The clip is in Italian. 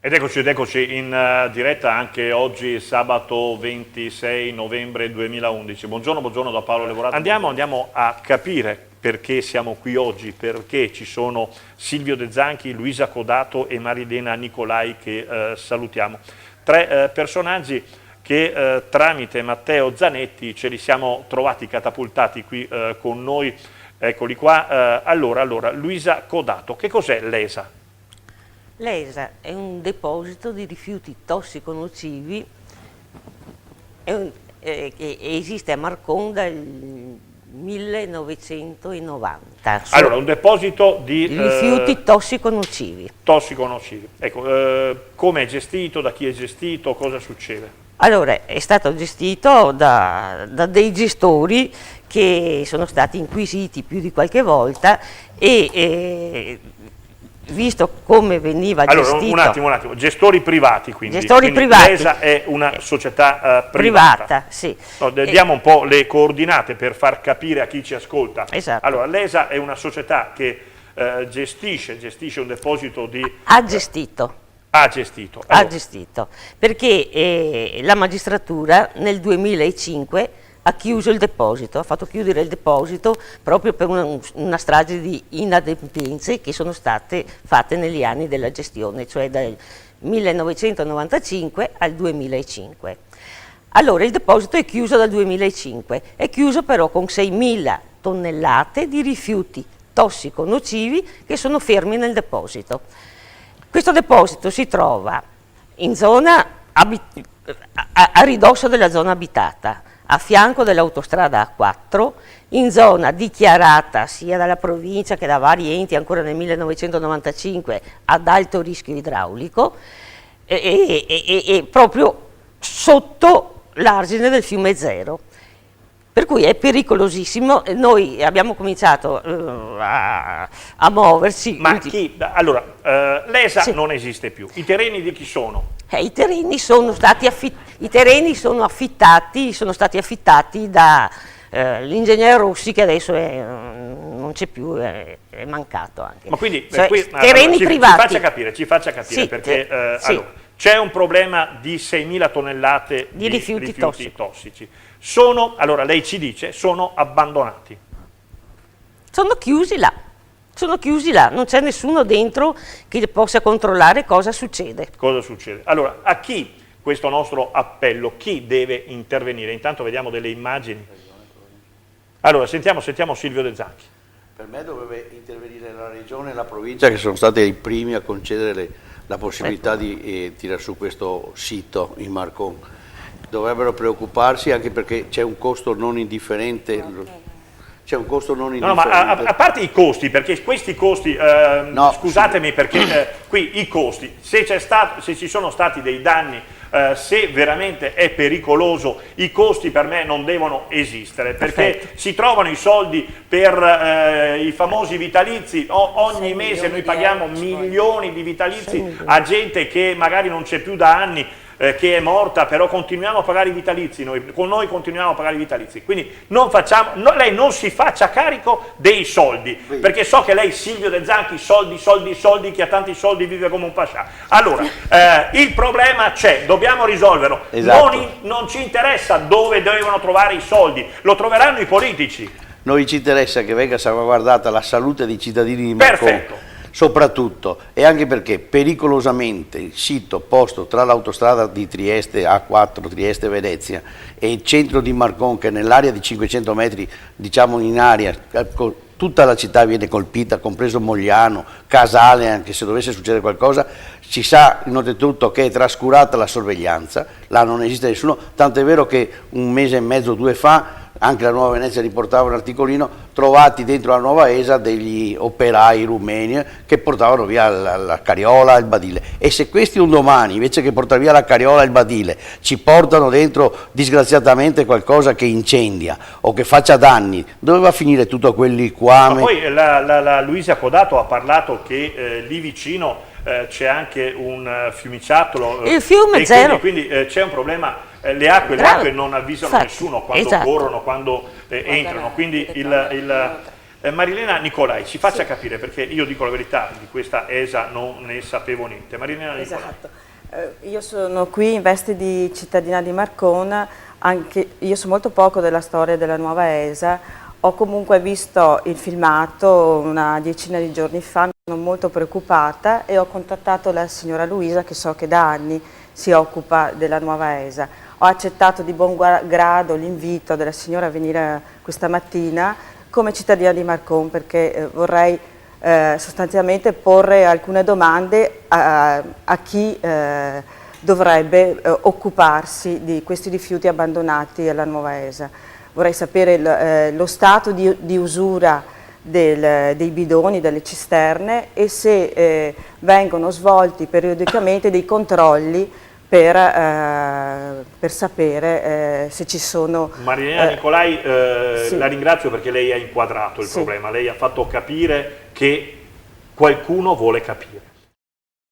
Ed eccoci in diretta anche oggi, sabato 26 novembre 2011. Buongiorno da Paolo Levorato. Andiamo a capire perché siamo qui oggi, perché ci sono Silvio De Zanchi, Luisa Codato e Marilena Nicolai che salutiamo. Tre personaggi che tramite Matteo Zanetti ce li siamo trovati catapultati qui con noi. Eccoli qua. Allora, Luisa Codato, che cos'è l'ESA? L'ESA è un deposito di rifiuti tossico-nocivi che esiste a Marcon dal 1990. Allora, un deposito di rifiuti tossico-nocivi. Tossico-nocivi. Ecco, come è gestito, da chi è gestito, cosa succede? Allora, è stato gestito da dei gestori che sono stati inquisiti più di qualche volta e visto come veniva gestito... Allora, un attimo, gestori privati quindi. Gestori privati. L'ESA è una società privata. Sì. No, diamo un po' le coordinate per far capire a chi ci ascolta. Esatto. Allora, l'ESA è una società che gestisce un deposito di... Ha gestito. Allora. Ha gestito, perché la magistratura nel 2005 ha chiuso il deposito, ha fatto chiudere il deposito proprio per una strage di inadempienze che sono state fatte negli anni della gestione, cioè dal 1995 al 2005. Allora il deposito è chiuso dal 2005, è chiuso però con 6.000 tonnellate di rifiuti tossico-nocivi che sono fermi nel deposito. Questo deposito si trova in zona a ridosso della zona abitata, a fianco dell'autostrada A4, in zona dichiarata sia dalla provincia che da vari enti ancora nel 1995 ad alto rischio idraulico e proprio sotto l'argine del fiume Zero. Per cui è pericolosissimo. Noi abbiamo cominciato a muoverci. Ma chi? Allora, l'ESA sì. Non esiste più. I terreni di chi sono? I terreni sono stati affittati da l'ingegnere Rossi, che adesso non c'è più, è mancato anche. Ma quindi terreni privati. Ci faccia capire sì, perché sì. Allora, c'è un problema di 6.000 tonnellate di rifiuti tossici. Allora lei ci dice, sono abbandonati. Sono chiusi là, non c'è nessuno dentro che possa controllare cosa succede. Cosa succede? Allora, a chi questo nostro appello, chi deve intervenire? Intanto vediamo delle immagini. Allora, sentiamo Silvio De Zanchi. Per me dovrebbe intervenire la regione e la provincia, che sono stati i primi a concedere la possibilità di tirare su questo sito in Marcon. Dovrebbero preoccuparsi anche perché c'è un costo non indifferente. C'è un costo non indifferente. No, ma a parte i costi, perché questi costi, scusatemi perché qui i costi, se ci sono stati dei danni, se veramente è pericoloso, i costi per me non devono esistere, perché si trovano i soldi per i famosi vitalizi, ogni mese noi paghiamo milioni di vitalizi a gente che magari non c'è più da anni, che è morta, però continuiamo a pagare i vitalizi, noi continuiamo a pagare i vitalizi, quindi lei non si faccia carico dei soldi, perché so che lei, Silvio De Zanchi, soldi, chi ha tanti soldi vive come un pascià. Allora, il problema c'è, dobbiamo risolverlo, esatto. Non ci interessa dove devono trovare i soldi, lo troveranno i politici. Noi ci interessa che venga salvaguardata la salute dei cittadini di Marcon. Perfetto. Soprattutto, e anche perché pericolosamente il sito posto tra l'autostrada di Trieste A4, Trieste-Venezia, e il centro di Marcon, che nell'area di 500 metri, diciamo in aria, tutta la città viene colpita, compreso Mogliano, Casale, anche se dovesse succedere qualcosa, si sa innanzitutto che è trascurata la sorveglianza, là non esiste nessuno, tanto è vero che un mese e mezzo, 2 fa, anche la Nuova Venezia riportava un articolino, trovati dentro la nuova ESA degli operai rumeni che portavano via la carriola e il badile. E se questi un domani, invece che portare via la carriola e il badile, ci portano dentro disgraziatamente qualcosa che incendia o che faccia danni, dove va a finire tutto quel liquame? Ma poi la Luisa Codato ha parlato che lì vicino c'è anche un fiumiciattolo. Il fiume Zero. Quindi c'è un problema. Le acque non avvisano nessuno quando corrono, quando entrano, quindi Marilena Nicolai, ci faccia capire, perché io dico la verità, di questa ESA non ne sapevo niente. Marilena Nicolai. Esatto. Io sono qui in veste di cittadina di Marcona, anche io so molto poco della storia della nuova ESA, ho comunque visto il filmato una decina di giorni fa, mi sono molto preoccupata e ho contattato la signora Luisa, che so che da anni si occupa della nuova ESA. Ho accettato di buon grado l'invito della signora a venire questa mattina come cittadina di Marcon, perché vorrei sostanzialmente porre alcune domande a chi dovrebbe occuparsi di questi rifiuti abbandonati alla nuova ESA. Vorrei sapere lo stato di usura dei bidoni, delle cisterne, e se vengono svolti periodicamente dei controlli per sapere se ci sono... Marilena Nicolai, sì. la ringrazio perché lei ha inquadrato il problema, lei ha fatto capire che qualcuno vuole capire.